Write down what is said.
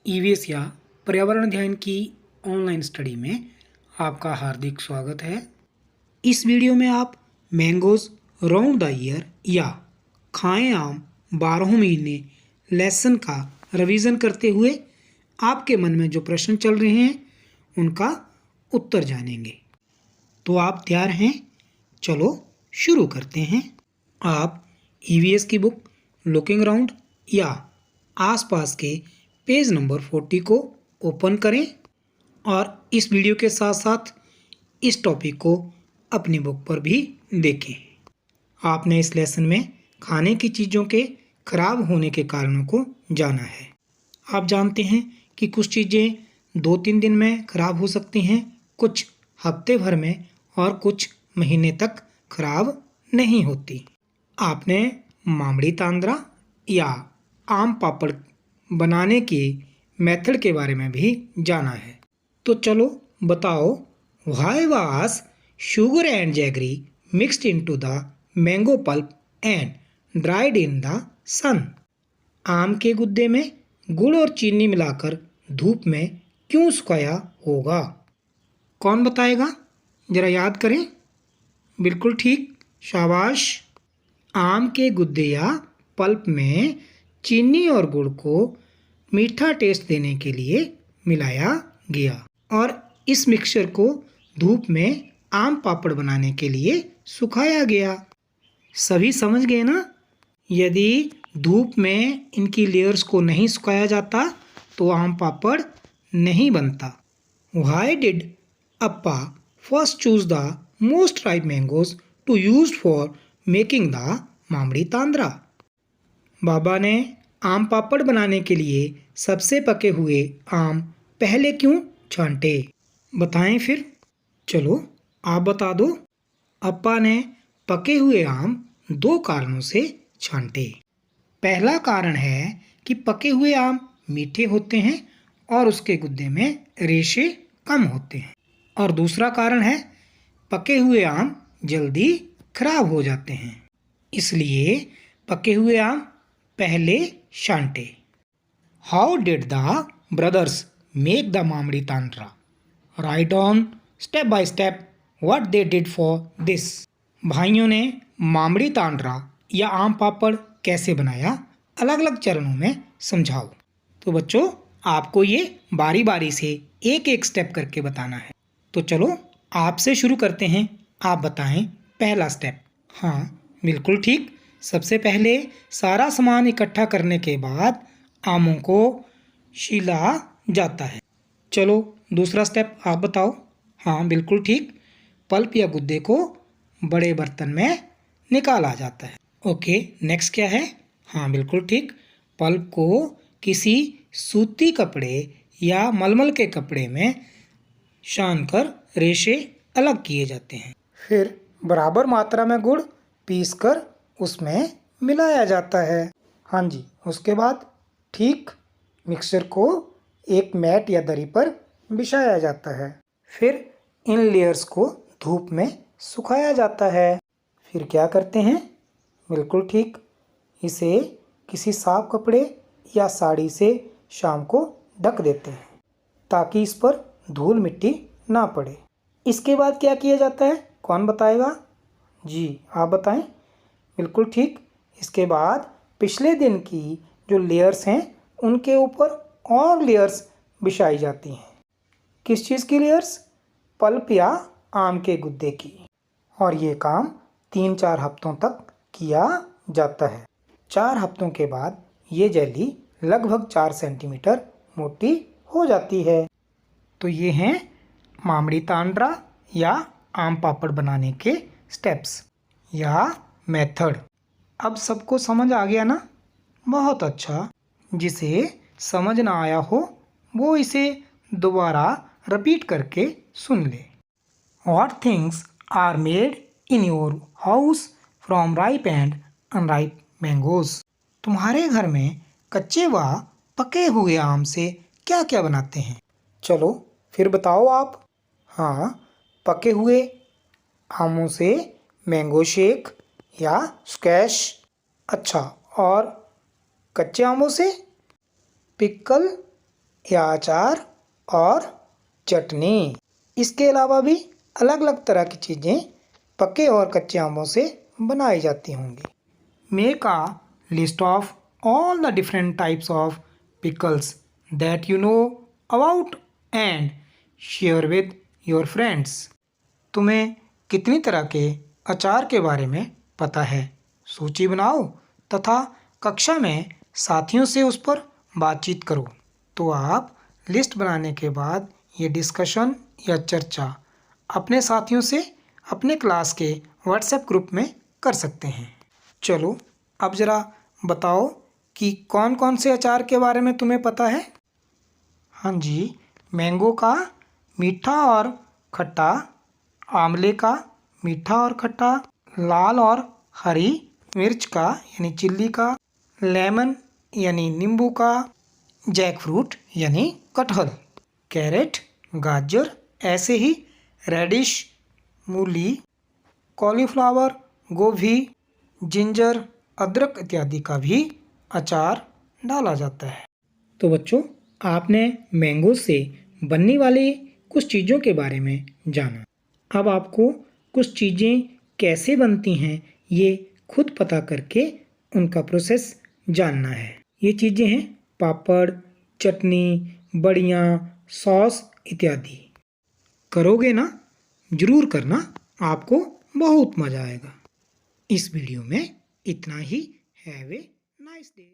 EVS या पर्यावरण अध्ययन की ऑनलाइन स्टडी में आपका हार्दिक स्वागत है। इस वीडियो में आप मैंगोज राउंड द ईयर या खाएं आम 12 महीने लेसन का रिवीजन करते हुए आपके मन में जो प्रश्न चल रहे हैं उनका उत्तर जानेंगे। तो आप तैयार हैं? चलो शुरू करते हैं। आप ईवीएस की बुक लुकिंग अराउंड या आसपास के पेज नंबर 40 को ओपन करें और इस वीडियो के साथ साथ इस टॉपिक को अपनी बुक पर भी देखें। आपने इस लेसन में खाने की चीज़ों के खराब होने के कारणों को जाना है। आप जानते हैं कि कुछ चीज़ें 2-3 दिन में खराब हो सकती हैं, कुछ हफ्ते भर में और कुछ महीने तक खराब नहीं होती। आपने मामड़ी तांद्रा या आम पापड़ बनाने के मेथड के बारे में भी जाना है। तो चलो बताओ, why was sugar and jaggery mixed into the mango pulp and dried in the sun? आम के गुद्दे में गुड़ और चीनी मिलाकर धूप में क्यों सुखाया होगा? कौन बताएगा? जरा याद करें। बिल्कुल ठीक, शाबाश। आम के गुद्दे या पल्प में चीनी और गुड़ को मीठा टेस्ट देने के लिए मिलाया गया और इस मिक्सचर को धूप में आम पापड़ बनाने के लिए सुखाया गया। सभी समझ गए ना? यदि धूप में इनकी लेयर्स को नहीं सुखाया जाता तो आम पापड़ नहीं बनता। Why did Appa first choose the most ripe mangoes to use for making the मामड़ी तांद्रा? बाबा ने आम पापड़ बनाने के लिए सबसे पके हुए आम पहले क्यों छांटे? बताएं फिर। चलो आप बता दो। अप्पा ने पके हुए आम 2 कारणों से छांटे। पहला कारण है कि पके हुए आम मीठे होते हैं और उसके गुद्दे में रेशे कम होते हैं। और दूसरा कारण है पके हुए आम जल्दी खराब हो जाते हैं, इसलिए पके हुए आम पहले छांटे। How did the brothers make the मामड़ी तांद्रा? Write on step by step what they did for this. भाइयों ने मामड़ी तांद्रा या आम पापड़ कैसे बनाया, अलग अलग चरणों में समझाओ। तो बच्चों, आपको ये बारी बारी से एक एक स्टेप करके बताना है। तो चलो आपसे शुरू करते हैं। आप बताएं पहला स्टेप। हाँ बिल्कुल ठीक। सबसे पहले सारा सामान इकट्ठा करने के बाद आमों को छीला जाता है। चलो दूसरा स्टेप आप बताओ। हाँ बिल्कुल ठीक। पल्प या गुद्दे को बड़े बर्तन में निकाला जाता है। ओके, नेक्स्ट क्या है? हाँ बिल्कुल ठीक। पल्प को किसी सूती कपड़े या मलमल के कपड़े में छान कर रेशे अलग किए जाते हैं। फिर बराबर मात्रा में गुड़ पीसकर उसमें मिलाया जाता है। हाँ जी, उसके बाद ठीक मिक्सचर को एक मैट या दरी पर बिछाया जाता है। फिर इन लेयर्स को धूप में सुखाया जाता है। फिर क्या करते हैं? बिल्कुल ठीक, इसे किसी साफ कपड़े या साड़ी से शाम को ढक देते हैं ताकि इस पर धूल मिट्टी ना पड़े। इसके बाद क्या किया जाता है? कौन बताएगा? जी आप बताएं। बिल्कुल ठीक, इसके बाद पिछले दिन की जो लेयर्स हैं उनके ऊपर और लेयर्स बिछाई जाती हैं। किस चीज़ की लेयर्स? पल्प या आम के गुद्दे की। और ये काम 3-4 हफ्तों तक किया जाता है। 4 हफ्तों के बाद ये जेली लगभग 4 सेंटीमीटर मोटी हो जाती है। तो ये हैं मामड़ी तांद्रा या आम पापड़ बनाने के स्टेप्स या मेथड। अब सबको समझ आ गया ना? बहुत अच्छा। जिसे समझ ना आया हो वो इसे दोबारा रिपीट करके सुन ले। What things are made in your house from ripe and unripe mangoes? तुम्हारे घर में कच्चे व पके हुए आम से क्या क्या बनाते हैं? चलो फिर बताओ आप। हाँ, पके हुए आमों से मैंगो शेक या स्क्वैश। अच्छा, और कच्चे आमों से पिकल या अचार और चटनी। इसके अलावा भी अलग अलग तरह की चीज़ें पके और कच्चे आमों से बनाई जाती होंगी। Make a list of all the different types of pickles that you know about and share with your friends. तुम्हें कितनी तरह के अचार के बारे में पता है? सूची बनाओ तथा कक्षा में साथियों से उस पर बातचीत करो। तो आप लिस्ट बनाने के बाद ये डिस्कशन या चर्चा अपने साथियों से अपने क्लास के व्हाट्सएप ग्रुप में कर सकते हैं। चलो अब ज़रा बताओ कि कौन कौन से अचार के बारे में तुम्हें पता है? हाँ जी, मैंगो का मीठा और खट्टा, आंवले का मीठा और खट्टा, लाल और हरी मिर्च का यानी चिल्ली का, लेमन यानी नींबू का, जैकफ्रूट यानी कटहल, कैरेट, गाजर, ऐसे ही रेडिश, मूली, कॉलीफ्लावर, गोभी, जिंजर, अदरक इत्यादि का भी अचार डाला जाता है। तो बच्चों, आपने मैंगो से बनने वाली कुछ चीज़ों के बारे में जाना। अब आपको कुछ चीज़ें कैसे बनती हैं ये खुद पता करके उनका प्रोसेस जानना है। ये चीज़ें हैं पापड़, चटनी, बड़ियाँ, सॉस इत्यादि। करोगे ना? ज़रूर करना, आपको बहुत मज़ा आएगा। इस वीडियो में इतना ही। Have a nice day.